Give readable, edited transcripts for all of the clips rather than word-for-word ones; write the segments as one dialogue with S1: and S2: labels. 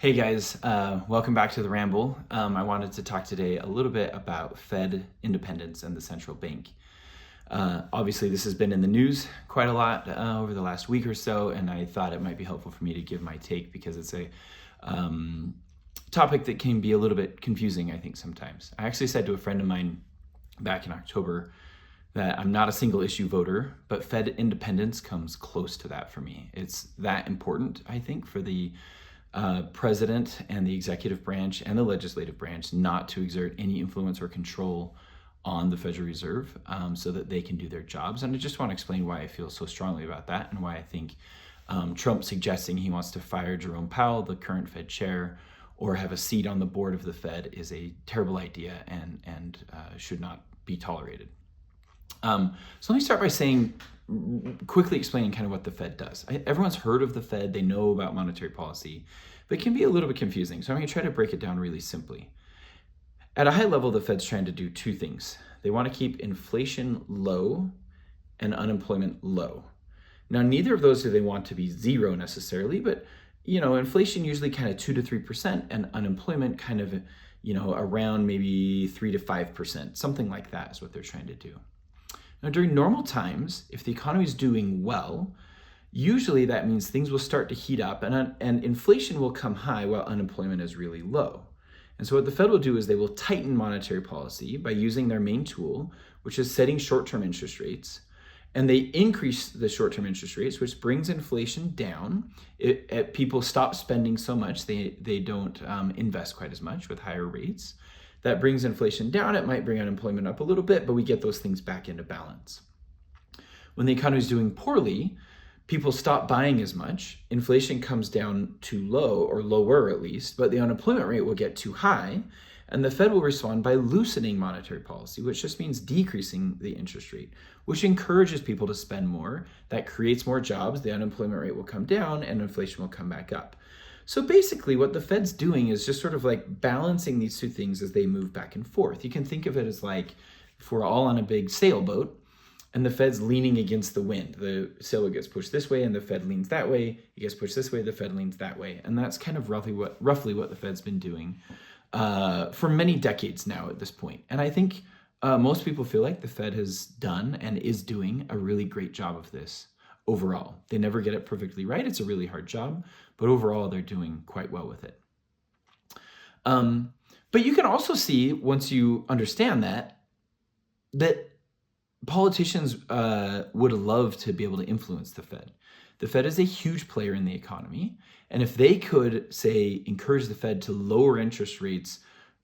S1: Hey guys, welcome back to the Ramble. I wanted to talk today a little bit about Fed independence and the central bank. Obviously, this has been in the news quite a lot over the last week or so, and I thought it might be helpful for me to give my take because it's a topic that can be a little bit confusing, I think, sometimes. I actually said to a friend of mine back in October that I'm not a single issue voter, but Fed independence comes close to that for me. It's that important, I think, for the president and the executive branch and the legislative branch not to exert any influence or control on the Federal Reserve so that they can do their jobs. And I just want to explain why I feel so strongly about that and why I think Trump suggesting he wants to fire Jerome Powell, the current Fed chair, or have a seat on the board of the Fed is a terrible idea and should not be tolerated. So let me start by quickly explaining kind of what the Fed does. Everyone's heard of the Fed, they know about monetary policy, but it can be a little bit confusing. So I'm going to try to break it down really simply. At a high level, the Fed's trying to do two things. They want to keep inflation low and unemployment low. Now, neither of those do they want to be zero necessarily, but inflation usually kind of 2 to 3% and unemployment kind of, around maybe 3 to 5%, something like that is what they're trying to do. Now, during normal times, if the economy is doing well, usually that means things will start to heat up and inflation will come high while unemployment is really low. And so what the Fed will do is they will tighten monetary policy by using their main tool, which is setting short-term interest rates. And they increase the short-term interest rates, which brings inflation down. People stop spending so much, they don't invest quite as much with higher rates. That brings inflation down. It might bring unemployment up a little bit, but we get those things back into balance. When the economy is doing poorly, people stop buying as much. Inflation comes down too low, or lower at least, but the unemployment rate will get too high. And the Fed will respond by loosening monetary policy, which just means decreasing the interest rate, which encourages people to spend more. That creates more jobs. The unemployment rate will come down and inflation will come back up. So basically what the Fed's doing is just sort of like balancing these two things as they move back and forth. You can think of it as like if we're all on a big sailboat and the Fed's leaning against the wind. The sailboat gets pushed this way and the Fed leans that way. It gets pushed this way, the Fed leans that way. And that's kind of roughly what the Fed's been doing for many decades now at this point. And I think most people feel like the Fed has done and is doing a really great job of this overall. They never get it perfectly right. It's a really hard job, but overall they're doing quite well with it. But you can also see, once you understand that politicians would love to be able to influence the Fed. The Fed is a huge player in the economy. And if they could, say, encourage the Fed to lower interest rates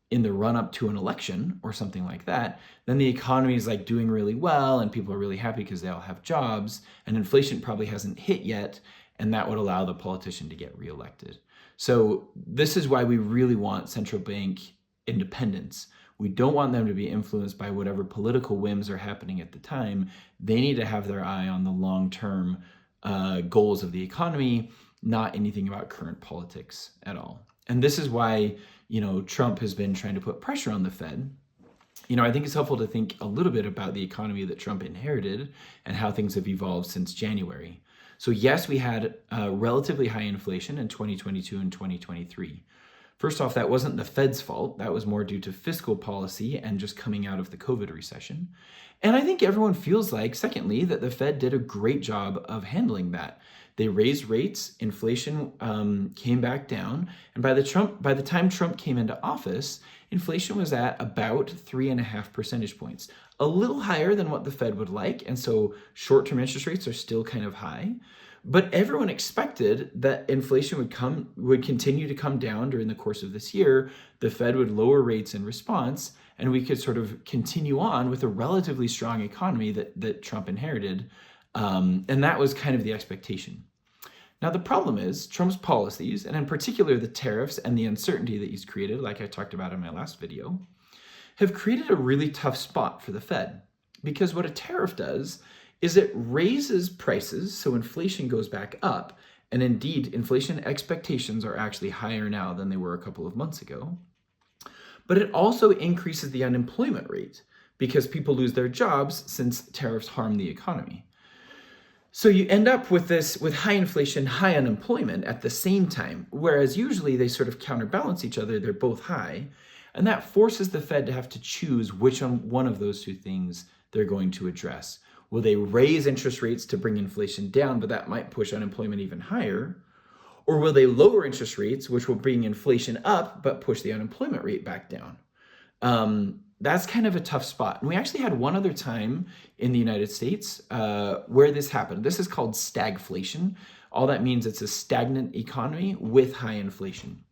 S1: in the run up to an election or something like that, then the economy is like doing really well and people are really happy because they all have jobs and inflation probably hasn't hit yet. And that would allow the politician to get reelected. So this is why we really want central bank independence. We don't want them to be influenced by whatever political whims are happening at the time. They need to have their eye on the long-term goals of the economy, not anything about current politics at all. And this is why, Trump has been trying to put pressure on the Fed. I think it's helpful to think a little bit about the economy that Trump inherited and how things have evolved since January. So yes, we had relatively high inflation in 2022 and 2023. First off, that wasn't the Fed's fault. That was more due to fiscal policy and just coming out of the COVID recession. And I think everyone feels like, secondly, that the Fed did a great job of handling that. They raised rates, inflation came back down, and by the time Trump came into office, inflation was at about 3.5 percentage points, a little higher than what the Fed would like, and so short-term interest rates are still kind of high. But everyone expected that inflation would continue to come down during the course of this year. The Fed would lower rates in response, and we could sort of continue on with a relatively strong economy that Trump inherited. And that was kind of the expectation. Now, the problem is Trump's policies, and in particular the tariffs and the uncertainty that he's created, like I talked about in my last video, have created a really tough spot for the Fed. Because what a tariff does is it raises prices, so inflation goes back up. And indeed, inflation expectations are actually higher now than they were a couple of months ago. But it also increases the unemployment rate because people lose their jobs since tariffs harm the economy. So you end up with this, with high inflation, high unemployment at the same time, whereas usually they sort of counterbalance each other. They're both high. And that forces the Fed to have to choose which one of those two things they're going to address. Will they raise interest rates to bring inflation down, but that might push unemployment even higher? Or will they lower interest rates, which will bring inflation up, but push the unemployment rate back down? That's kind of a tough spot. And we actually had one other time in the United States where this happened. This is called stagflation. All that means it's a stagnant economy with high inflation.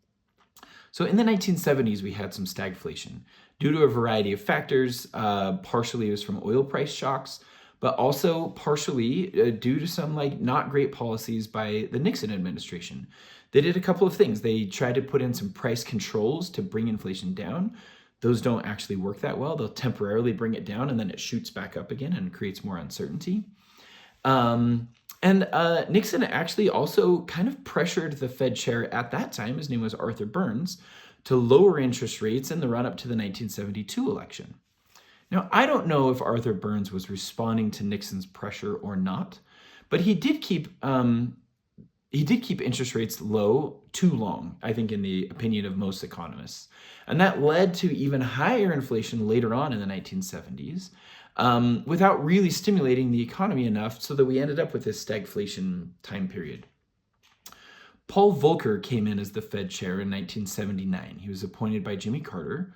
S1: So in the 1970s, we had some stagflation due to a variety of factors. Partially it was from oil price shocks, but also partially due to some not great policies by the Nixon administration. They did a couple of things. They tried to put in some price controls to bring inflation down. Those don't actually work that well. They'll temporarily bring it down and then it shoots back up again and creates more uncertainty. Nixon actually also kind of pressured the Fed chair at that time, his name was Arthur Burns, to lower interest rates in the run-up to the 1972 election. Now, I don't know if Arthur Burns was responding to Nixon's pressure or not, but he did keep interest rates low too long, I think, in the opinion of most economists. And that led to even higher inflation later on in the 1970s, without really stimulating the economy enough so that we ended up with this stagflation time period. Paul Volcker came in as the Fed chair in 1979. He was appointed by Jimmy Carter,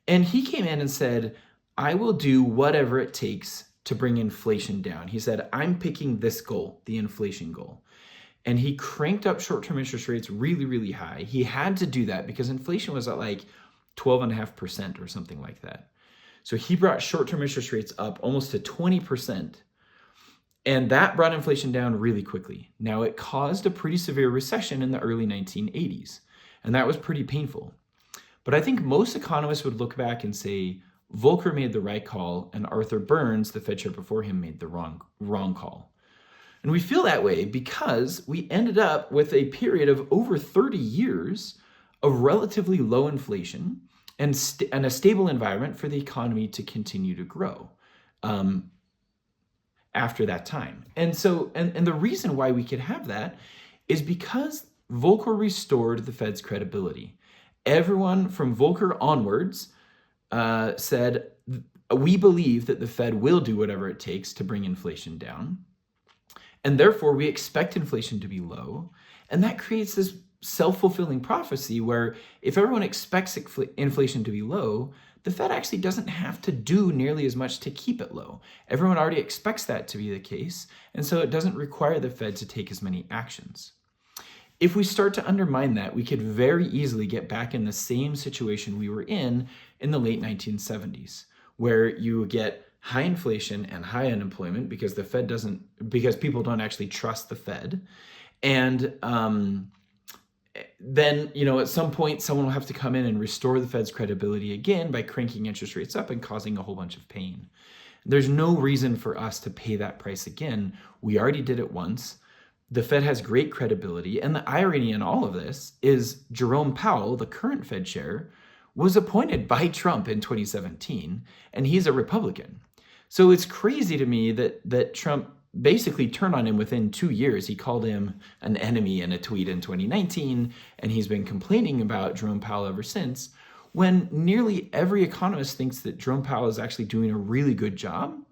S1: and he came in and said, I will do whatever it takes to bring inflation down. He said, I'm picking this goal, the inflation goal. And he cranked up short-term interest rates really, really high. He had to do that because inflation was at 12.5% or something like that. So he brought short-term interest rates up almost to 20%. And that brought inflation down really quickly. Now, it caused a pretty severe recession in the early 1980s. And that was pretty painful. But I think most economists would look back and say, Volcker made the right call, and Arthur Burns, the Fed chair before him, made the wrong call. And we feel that way because we ended up with a period of over 30 years of relatively low inflation and a stable environment for the economy to continue to grow after that time. And so, and the reason why we could have that is because Volcker restored the Fed's credibility. Everyone from Volcker onwards said, we believe that the Fed will do whatever it takes to bring inflation down. And therefore, we expect inflation to be low. And that creates this self-fulfilling prophecy where if everyone expects inflation to be low, the Fed actually doesn't have to do nearly as much to keep it low. Everyone already expects that to be the case. And so it doesn't require the Fed to take as many actions. If we start to undermine that, we could very easily get back in the same situation we were in the late 1970s, where you get high inflation and high unemployment because because people don't actually trust the Fed. And then, at some point, someone will have to come in and restore the Fed's credibility again by cranking interest rates up and causing a whole bunch of pain. There's no reason for us to pay that price again. We already did it once. The Fed has great credibility. And the irony in all of this is Jerome Powell, the current Fed chair, was appointed by Trump in 2017, and he's a Republican. So it's crazy to me that Trump basically turned on him within 2 years. He called him an enemy in a tweet in 2019, and he's been complaining about Jerome Powell ever since, when nearly every economist thinks that Jerome Powell is actually doing a really good job.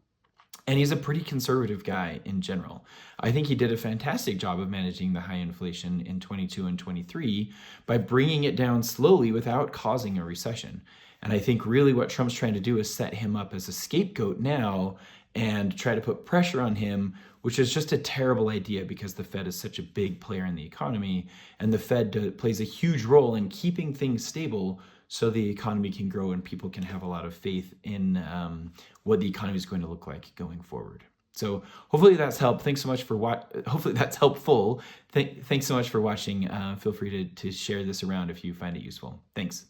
S1: And he's a pretty conservative guy in general. I think he did a fantastic job of managing the high inflation in 22 and 23 by bringing it down slowly without causing a recession. And I think really what Trump's trying to do is set him up as a scapegoat now and try to put pressure on him, which is just a terrible idea because the Fed is such a big player in the economy. And the Fed plays a huge role in keeping things stable so the economy can grow and people can have a lot of faith in what the economy is going to look like going forward. So hopefully that's helped. Thanks so much for hopefully that's helpful. Thanks so much for watching. Feel free to share this around if you find it useful. Thanks.